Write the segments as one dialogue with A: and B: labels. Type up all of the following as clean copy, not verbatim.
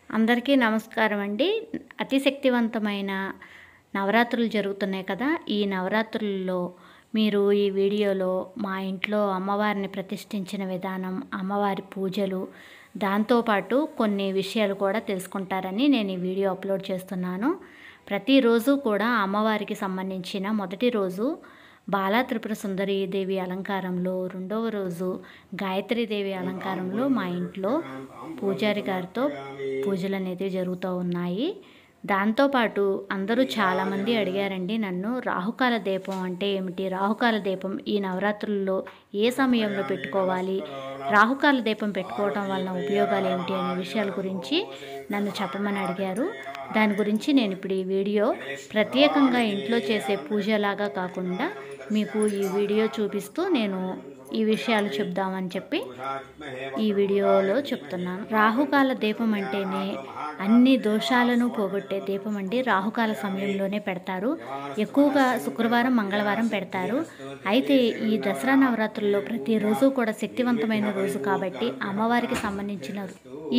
A: అందరికీ నమస్కారం అండి. అతి శక్తివంతమైన నవరాత్రులు జరుగుతున్నాయి కదా! ఈ నవరాత్రుల్లో మీరు ఈ వీడియోలో మా ఇంట్లో అమ్మవారిని ప్రతిష్ఠించిన విధానం, అమ్మవారి పూజలు, దాంతోపాటు కొన్ని విషయాలు కూడా తెలుసుకుంటారని నేను ఈ వీడియో అప్లోడ్ చేస్తున్నాను. ప్రతిరోజు కూడా అమ్మవారికి సంబంధించిన మొదటి రోజు బాలా త్రిపుర సుందరి దేవి అలంకారంలో, రెండవ రోజు గాయత్రీదేవి అలంకారంలో మా ఇంట్లో పూజారి గారితో పూజలు అనేవి జరుగుతూ ఉన్నాయి. దాంతోపాటు అందరూ చాలామంది అడిగారండి నన్ను, రాహుకాల దీపం అంటే ఏమిటి, రాహుకాల దీపం ఈ నవరాత్రుల్లో ఏ సమయంలో పెట్టుకోవాలి, రాహుకాల దీపం పెట్టుకోవడం వలన ఉపయోగాలు ఏమిటి అనే విషయాల గురించి నన్ను చెప్పమని అడిగారు. దాని గురించి నేను ఇప్పుడు ఈ వీడియో ప్రత్యేకంగా ఇంట్లో చేసే పూజలాగా కాకుండా మీకు ఈ వీడియో చూపిస్తూ నేను ఈ విషయాలు చెప్దామని చెప్పి ఈ వీడియోలో చెప్తున్నాను. రాహుకాల దీపం అంటేనే అన్ని దోషాలను పోగొట్టే దీపం అండి. రాహుకాల సమయంలోనే పెడతారు. ఎక్కువగా శుక్రవారం, మంగళవారం పెడతారు. అయితే ఈ దసరా నవరాత్రుల్లో ప్రతిరోజు కూడా శక్తివంతమైన రోజు కాబట్టి అమ్మవారికి సంబంధించిన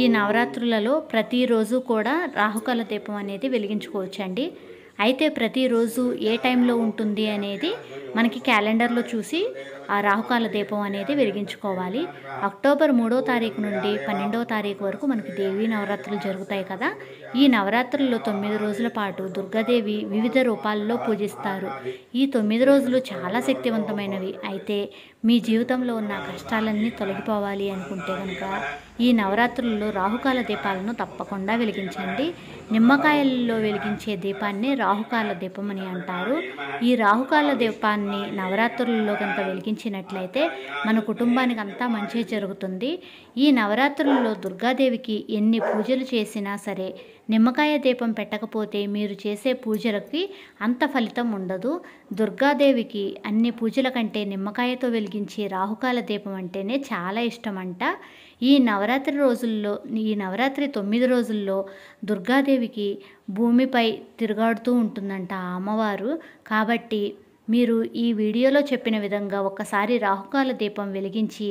A: ఈ నవరాత్రులలో ప్రతిరోజు కూడా రాహుకాల దీపం అనేది వెలిగించుకోవచ్చండి. అయితే ప్రతిరోజు ఏ టైంలో ఉంటుంది అనేది మనకి క్యాలెండర్లో చూసి ఆ రాహుకాల దీపం అనేది వెలిగించుకోవాలి. అక్టోబర్ 3వ తారీఖు నుండి 12వ తారీఖు వరకు మనకి దేవీ నవరాత్రులు జరుగుతాయి కదా! ఈ నవరాత్రుల్లో 9 రోజుల పాటు దుర్గాదేవి వివిధ రూపాల్లో పూజిస్తారు. ఈ 9 రోజులు చాలా శక్తివంతమైనవి. అయితే మీ జీవితంలో ఉన్న కష్టాలన్నీ తొలగిపోవాలి అనుకుంటే కనుక ఈ నవరాత్రుల్లో రాహుకాల దీపాలను తప్పకుండా వెలిగించండి. నిమ్మకాయల్లో వెలిగించే దీపాన్ని రాహుకాల దీపం అని అంటారు. ఈ రాహుకాల దీపాన్ని నవరాత్రుల్లో కనుక వెలిగించినట్లయితే మన కుటుంబానికి అంతా మంచి జరుగుతుంది. ఈ నవరాత్రుల్లో దుర్గాదేవికి ఎన్ని పూజలు చేసినా సరే నిమ్మకాయ దీపం పెట్టకపోతే మీరు చేసే పూజలకి అంత ఫలితం ఉండదు. దుర్గాదేవికి అన్ని పూజల కంటే నిమ్మకాయతో వెలిగించే రాహుకాల దీపం అంటేనే చాలా ఇష్టమంట. ఈ నవరాత్రి 9 రోజుల్లో దుర్గాదేవికి భూమిపై తిరుగాడుతూ ఉంటుందంట ఆ అమ్మవారు. కాబట్టి మీరు ఈ వీడియోలో చెప్పిన విధంగా ఒక్కసారి రాహుకాల దీపం వెలిగించి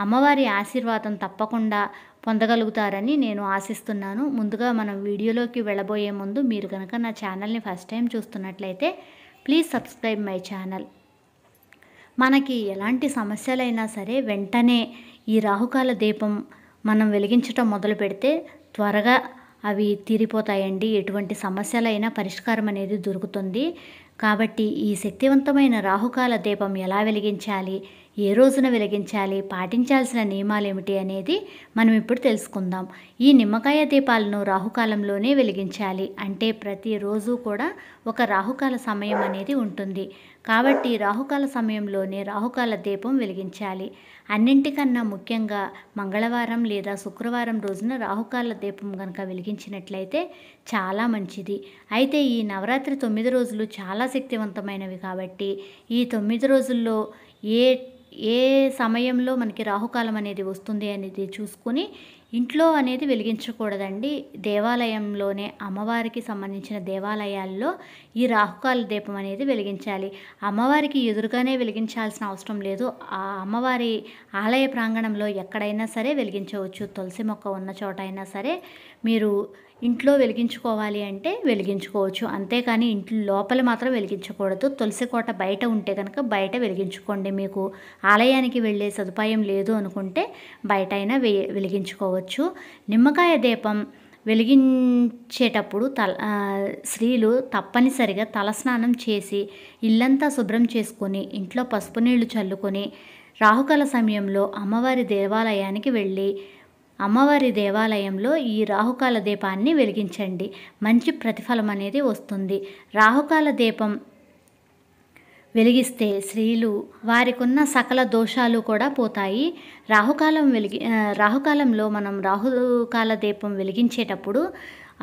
A: అమ్మవారి ఆశీర్వాదం తప్పకుండా పొందగలుగుతారని నేను ఆశిస్తున్నాను. ముందుగా మనం వీడియోలోకి వెళ్ళబోయే ముందు మీరు కనుక నా ఛానల్ని ఫస్ట్ టైం చూస్తున్నట్లయితే ప్లీజ్ సబ్స్క్రైబ్ మై ఛానల్. మనకి ఎలాంటి సమస్యలైనా సరే వెంటనే ఈ రాహుకాల దీపం మనం వెలిగించటం మొదలు పెడితే త్వరగా అవి తీరిపోతాయండి. ఎటువంటి సమస్యలైనా పరిష్కారం అనేది దొరుకుతుంది. కాబట్టి ఈ శక్తివంతమైన రాహుకాల దీపం ఎలా వెలిగించాలి, ఏ రోజున వెలిగించాలి, పాటించాల్సిన నియమాలు ఏమిటి అనేది మనం ఇప్పుడు తెలుసుకుందాం. ఈ నిమ్మకాయ దీపాలను రాహుకాలంలోనే వెలిగించాలి. అంటే ప్రతిరోజు కూడా ఒక రాహుకాల సమయం అనేది ఉంటుంది. కాబట్టి రాహుకాల సమయంలోనే రాహుకాల దీపం వెలిగించాలి. అన్నింటికన్నా ముఖ్యంగా మంగళవారం లేదా శుక్రవారం రోజున రాహుకాల దీపం కనుక వెలిగించినట్లయితే చాలా మంచిది. అయితే ఈ నవరాత్రి 9 రోజులు చాలా శక్తివంతమైనవి కాబట్టి ఈ 9 రోజుల్లో ఏ సమయంలో మనకి రాహుకాలం అనేది వస్తుంది అనేది చూసుకుని ఇంట్లో అనేది వెలిగించకూడదండి. దేవాలయంలోనే అమ్మవారికి సంబంధించిన దేవాలయాల్లో ఈ రాహుకాల దీపం అనేది వెలిగించాలి. అమ్మవారికి ఎదురుగానే వెలిగించాల్సిన అవసరం లేదు. ఆ అమ్మవారి ఆలయ ప్రాంగణంలో ఎక్కడైనా సరే వెలిగించవచ్చు. తులసి మొక్క ఉన్న చోట అయినా సరే మీరు ఇంట్లో వెలిగించుకోవాలి అంటే వెలిగించుకోవచ్చు. అంతేకాని ఇంట్లో లోపల మాత్రం వెలిగించకూడదు. తులసి కోట బయట ఉంటే కనుక బయట వెలిగించుకోండి. మీకు ఆలయానికి వెళ్ళే సదుపాయం లేదు అనుకుంటే బయట అయినా వెలిగించుకోవచ్చు. నిమ్మకాయ దీపం వెలిగించేటప్పుడు స్త్రీలు తప్పనిసరిగా తలస్నానం చేసి ఇల్లంతా శుభ్రం చేసుకొని ఇంట్లో పసుపు నీళ్లు చల్లుకొని రాహుకాల సమయంలో అమ్మవారి దేవాలయానికి వెళ్ళి అమ్మవారి దేవాలయంలో ఈ రాహుకాల దీపాన్ని వెలిగించండి. మంచి ప్రతిఫలం అనేది వస్తుంది. రాహుకాల దీపం వెలిగిస్తే స్త్రీలు వారికున్న సకల దోషాలు కూడా పోతాయి. రాహుకాలంలో మనం రాహుకాల దీపం వెలిగించేటప్పుడు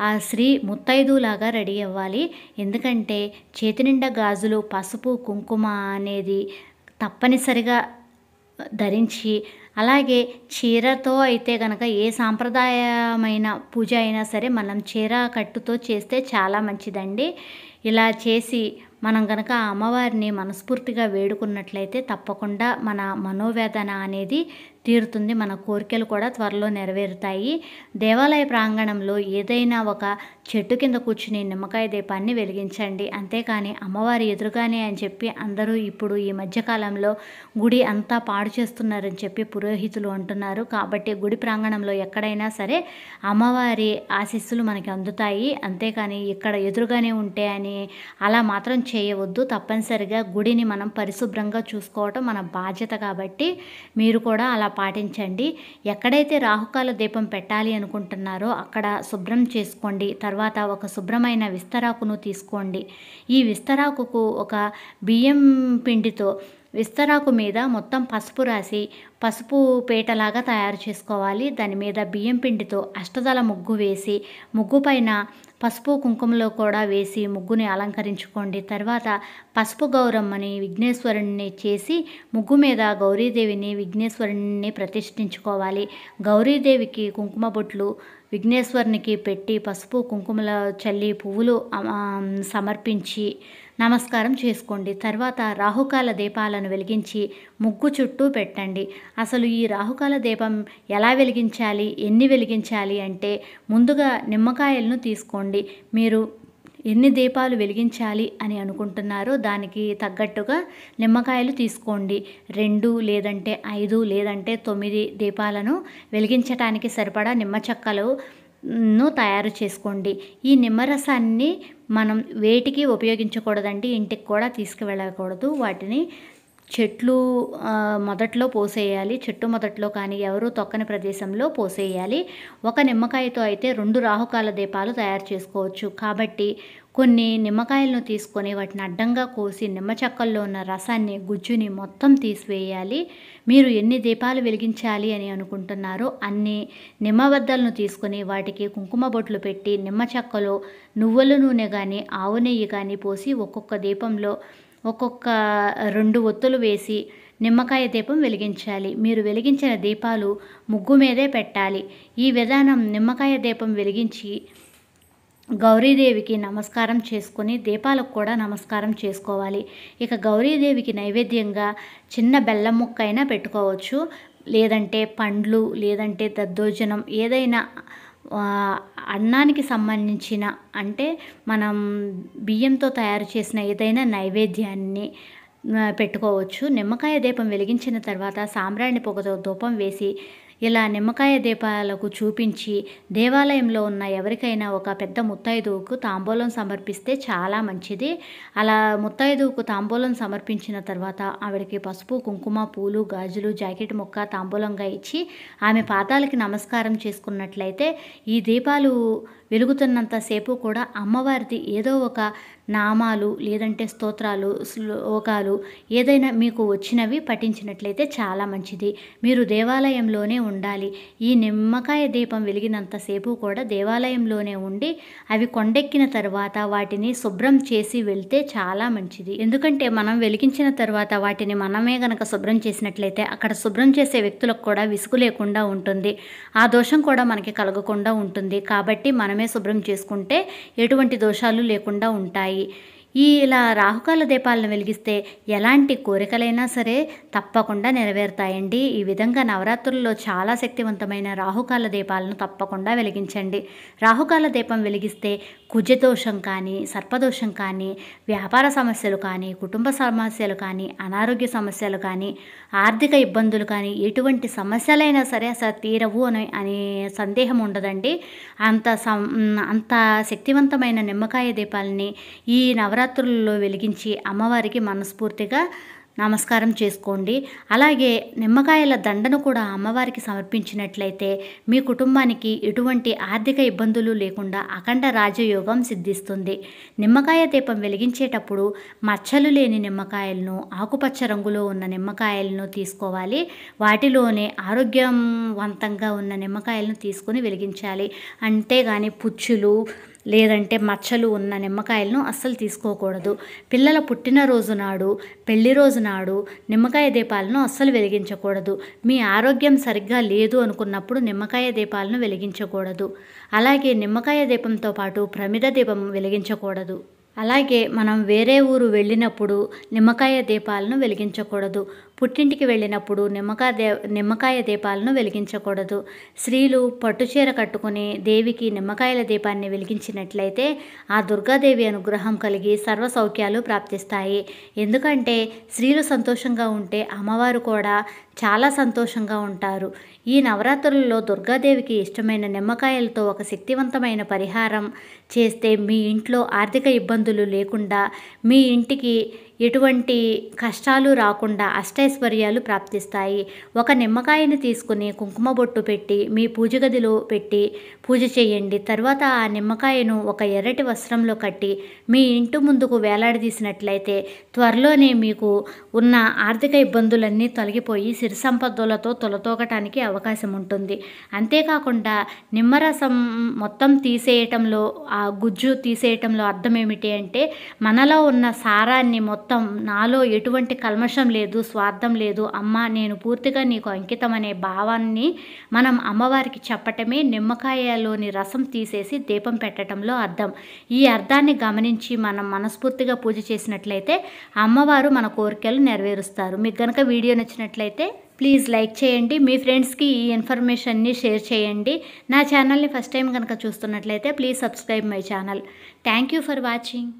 A: ఆ స్త్రీ ముత్తైదులాగా రెడీ అవ్వాలి. ఎందుకంటే చేతి నిండా గాజులు, పసుపు, కుంకుమ అనేది తప్పనిసరిగా ధరించి, అలాగే చీరతో అయితే కనుక ఏ సాంప్రదాయమైన పూజ అయినా సరే మనం చీర కట్టుతో చేస్తే చాలా మంచిదండి. ఇలా చేసి మనం కనుక అమ్మవారిని మనస్ఫూర్తిగా వేడుకున్నట్లయితే తప్పకుండా మన మనోవేదన అనేది తీరుతుంది. మన కోరికలు కూడా త్వరలో నెరవేరుతాయి. దేవాలయ ప్రాంగణంలో ఏదైనా ఒక చెట్టు కింద కూర్చుని నిమ్మకాయ దీపాన్ని వెలిగించండి. అంతేకాని అమ్మవారి ఎదురుగానే అని చెప్పి అందరూ ఇప్పుడు ఈ మధ్యకాలంలో గుడి అంతా పాడు చేస్తున్నారని చెప్పి పురోహితులు అంటున్నారు. కాబట్టి గుడి ప్రాంగణంలో ఎక్కడైనా సరే అమ్మవారి ఆశీస్సులు మనకి అందుతాయి. అంతేకాని ఇక్కడ ఎదురుగానే ఉంటే అని అలా మాత్రం చేయవద్దు. తప్పనిసరిగా గుడిని మనం పరిశుభ్రంగా చూసుకోవటం మన బాధ్యత. కాబట్టి మీరు కూడా అలా పాటించండి. ఎక్కడైతే రాహుకాల దీపం పెట్టాలి అనుకుంటున్నారో అక్కడ శుభ్రం చేసుకోండి. తర్వాత ఒక శుభ్రమైన విస్తరాకును తీసుకోండి. ఈ విస్తరాకుకు ఒక బియ్యం పిండితో విస్తరాకు మీద మొత్తం పసుపు రాసి పసుపు పీటలాగా తయారు చేసుకోవాలి. దాని మీద బియ్యం పిండితో అష్టదళ ముగ్గు వేసి ముగ్గు పైన పసుపు కుంకుమలో కూడా వేసి ముగ్గుని అలంకరించుకోండి. తర్వాత పసుపు గౌరమ్మని విఘ్నేశ్వరుణ్ణి చేసి ముగ్గు మీద గౌరీదేవిని విఘ్నేశ్వరుణ్ణి ప్రతిష్ఠించుకోవాలి. గౌరీదేవికి కుంకుమ బొట్లు విఘ్నేశ్వరునికి పెట్టి పసుపు కుంకుమల చల్లి పువ్వులు సమర్పించి నమస్కారం చేసుకోండి. తర్వాత రాహుకాల దీపాలను వెలిగించి ముగ్గు చుట్టూ పెట్టండి. అసలు ఈ రాహుకాల దీపం ఎలా వెలిగించాలి, ఎన్ని వెలిగించాలి అంటే ముందుగా నిమ్మకాయలను తీసుకోండి. మీరు ఎన్ని దీపాలు వెలిగించాలి అని అనుకుంటున్నారో దానికి తగ్గట్టుగా నిమ్మకాయలు తీసుకోండి. 2 లేదంటే 5 లేదంటే 9 దీపాలను వెలిగించటానికి సరిపడా నిమ్మ చెక్కలను తయారు చేసుకోండి. ఈ నిమ్మరసాన్ని మనం వేటికి ఉపయోగించకూడదండి, ఇంటికి కూడా తీసుకువెళ్ళకూడదు. వాటిని చెట్లు మొదట్లో పోసేయాలి. చెట్టు మొదట్లో కానీ ఎవరు తొక్కని ప్రదేశంలో పోసేయాలి. ఒక నిమ్మకాయతో అయితే 2 రాహుకాల దీపాలు తయారు చేసుకోవచ్చు. కాబట్టి కొన్ని నిమ్మకాయలను తీసుకొని వాటిని అడ్డంగా కోసి నిమ్మ చెక్కల్లో ఉన్న రసాన్ని గుజ్జుని మొత్తం తీసివేయాలి. మీరు ఎన్ని దీపాలు వెలిగించాలి అని అనుకుంటున్నారో అన్ని నిమ్మబద్దలను తీసుకొని వాటికి కుంకుమ బొట్లు పెట్టి నిమ్మ చెక్కలో నువ్వుల నూనె కానీ ఆవు నెయ్యి కానీ పోసి ఒక్కొక్క దీపంలో ఒక్కొక్క 2 ఒత్తులు వేసి నిమ్మకాయ దీపం వెలిగించాలి. మీరు వెలిగించిన దీపాలు ముగ్గు మీదే పెట్టాలి. ఈ విధానం నిమ్మకాయ దీపం వెలిగించి గౌరీదేవికి నమస్కారం చేసుకొని దీపాలకు కూడా నమస్కారం చేసుకోవాలి. ఇక గౌరీదేవికి నైవేద్యంగా చిన్న బెల్లం ముక్క అయినా పెట్టుకోవచ్చు. లేదంటే పండ్లు, లేదంటే దద్దోజనం, ఏదైనా అన్నానికి సంబంధించిన అంటే మనం బియ్యంతో తయారు చేసిన ఏదైనా నైవేద్యాన్ని పెట్టుకోవచ్చు. నిమ్మకాయ దీపం వెలిగించిన తర్వాత సాంబ్రాణి పొగతో ధూపం వేసి ఇలా నిమ్మకాయ దీపాలకు చూపించి దేవాలయంలో ఉన్న ఎవరికైనా ఒక పెద్ద ముత్తైదువుకు తాంబూలం సమర్పిస్తే చాలా మంచిది. అలా ముత్తైదువుకు తాంబూలం సమర్పించిన తర్వాత ఆవిడకి పసుపు కుంకుమ పూలు గాజులు జాకెట్ ముక్క తాంబూలంగా ఇచ్చి ఆమె పాదాలకి నమస్కారం చేసుకున్నట్లయితే ఈ దీపాలు వెలుగుతున్నంతసేపు కూడా అమ్మవారిది ఏదో ఒక నామాలు లేదంటే స్తోత్రాలు శ్లోకాలు ఏదైనా మీకు వచ్చినవి పఠించినట్లయితే చాలా మంచిది. మీరు దేవాలయంలోనే ఉండాలి. ఈ నిమ్మకాయ దీపం వెలిగినంతసేపు కూడా దేవాలయంలోనే ఉండి అవి కొండెక్కిన తర్వాత వాటిని శుభ్రం చేసి వెళ్తే చాలా మంచిది. ఎందుకంటే మనం వెలిగించిన తర్వాత వాటిని మనమే గనక శుభ్రం చేసినట్లయితే అక్కడ శుభ్రం చేసే వ్యక్తులకు కూడా విసుగు లేకుండా ఉంటుంది. ఆ దోషం కూడా మనకి కలగకుండా ఉంటుంది. కాబట్టి మనమే శుభ్రం చేసుకుంటే ఎటువంటి దోషాలు లేకుండా ఉంటాయి. ఇలా రాహుకాల దీపాలను వెలిగిస్తే ఎలాంటి కోరికలైనా సరే తప్పకుండా నెరవేరుతాయండి. ఈ విధంగా నవరాత్రుల్లో చాలా శక్తివంతమైన రాహుకాల దీపాలను తప్పకుండా వెలిగించండి. రాహుకాల దీపం వెలిగిస్తే కుజదోషం కానీ, సర్పదోషం కానీ, వ్యాపార సమస్యలు కానీ, కుటుంబ సమస్యలు కానీ, అనారోగ్య సమస్యలు కానీ, ఆర్థిక ఇబ్బందులు కానీ ఎటువంటి సమస్యలైనా సరే అసలు తీరవు అనే సందేహం ఉండదండి. అంత శక్తివంతమైన నిమ్మకాయ దీపాలని ఈ నవరాత్రులలో వెలిగించి అమ్మవారికి మనస్ఫూర్తిగా నమస్కారం చేసుకోండి. అలాగే నిమ్మకాయల దండను కూడా అమ్మవారికి సమర్పించినట్లయితే మీ కుటుంబానికి ఎటువంటి ఆర్థిక ఇబ్బందులు లేకుండా అఖండ రాజయోగం సిద్ధిస్తుంది. నిమ్మకాయ దీపం వెలిగించేటప్పుడు మచ్చలు లేని నిమ్మకాయలను, ఆకుపచ్చ రంగులో ఉన్న నిమ్మకాయలను తీసుకోవాలి. వాటిలోనే ఆరోగ్యవంతంగా ఉన్న నిమ్మకాయలను తీసుకొని వెలిగించాలి. అంతేగాని పుచ్చులు లేదంటే మచ్చలు ఉన్న నిమ్మకాయలను అస్సలు తీసుకోకూడదు. పిల్లల పుట్టినరోజు నాడు, పెళ్లి రోజు నాడు నిమ్మకాయ దీపాలను అస్సలు వెలిగించకూడదు. మీ ఆరోగ్యం సరిగ్గా లేదు అనుకున్నప్పుడు నిమ్మకాయ దీపాలను వెలిగించకూడదు. అలాగే నిమ్మకాయ దీపంతో పాటు ప్రమిద దీపం వెలిగించకూడదు. అలాగే మనం వేరే ఊరు వెళ్ళినప్పుడు నిమ్మకాయ దీపాలను వెలిగించకూడదు. పుట్టింటికి వెళ్ళినప్పుడు నిమ్మకాయ దీపాలను వెలిగించకూడదు. స్త్రీలు పట్టుచీర కట్టుకుని దేవికి నిమ్మకాయల దీపాన్ని వెలిగించినట్లయితే ఆ దుర్గాదేవి అనుగ్రహం కలిగి సర్వ సౌఖ్యాలు ప్రాప్తిస్తాయి. ఎందుకంటే స్త్రీలు సంతోషంగా ఉంటే అమ్మవారు కూడా చాలా సంతోషంగా ఉంటారు. ఈ నవరాత్రులలో దుర్గాదేవికి ఇష్టమైన నిమ్మకాయలతో ఒక శక్తివంతమైన పరిహారం చేస్తే మీ ఇంట్లో ఆర్థిక ఇబ్బందులు లేకుండా, మీ ఇంటికి ఎటువంటి కష్టాలు రాకుండా అష్టైశ్వర్యాలు ప్రాప్తిస్తాయి. ఒక నిమ్మకాయని తీసుకుని కుంకుమ బొట్టు పెట్టి మీ పూజ గదిలో పెట్టి పూజ చేయండి. తర్వాత ఆ నిమ్మకాయను ఒక ఎర్రటి వస్త్రంలో కట్టి మీ ఇంటి ముందుకు వేలాడదీసినట్లయితే త్వరలోనే మీకు ఉన్న ఆర్థిక ఇబ్బందులన్నీ తొలగిపోయి సిరి సంపదలతో తొలతూగటానికి అవకాశం ఉంటుంది. అంతేకాకుండా నిమ్మరసం మొత్తం తీసేయటంలో, ఆ గుజ్జు తీసేయటంలో అర్థం ఏమిటి అంటే మనలో ఉన్న సారాన్ని మొత్తం నాలో ఎటువంటి కల్మషం లేదు, స్వార్థం లేదు, అమ్మ నేను పూర్తిగా నీకు అంకితం అనే భావాన్ని మనం అమ్మవారికి చెప్పటమే నిమ్మకాయలోని రసం తీసేసి దీపం పెట్టడంలో అర్థం. ఈ అర్థాన్ని గమనించి మనం మనస్ఫూర్తిగా పూజ చేసినట్లయితే అమ్మవారు మన కోరికలు నెరవేరుస్తారు. మీకు కనుక వీడియో నచ్చినట్లయితే ప్లీజ్ లైక్ చేయండి. మీ ఫ్రెండ్స్కి ఈ ఇన్ఫర్మేషన్ని షేర్ చేయండి. నా ఛానల్ని ఫస్ట్ టైం కనుక చూస్తున్నట్లయితే please subscribe my channel. Thank you for watching.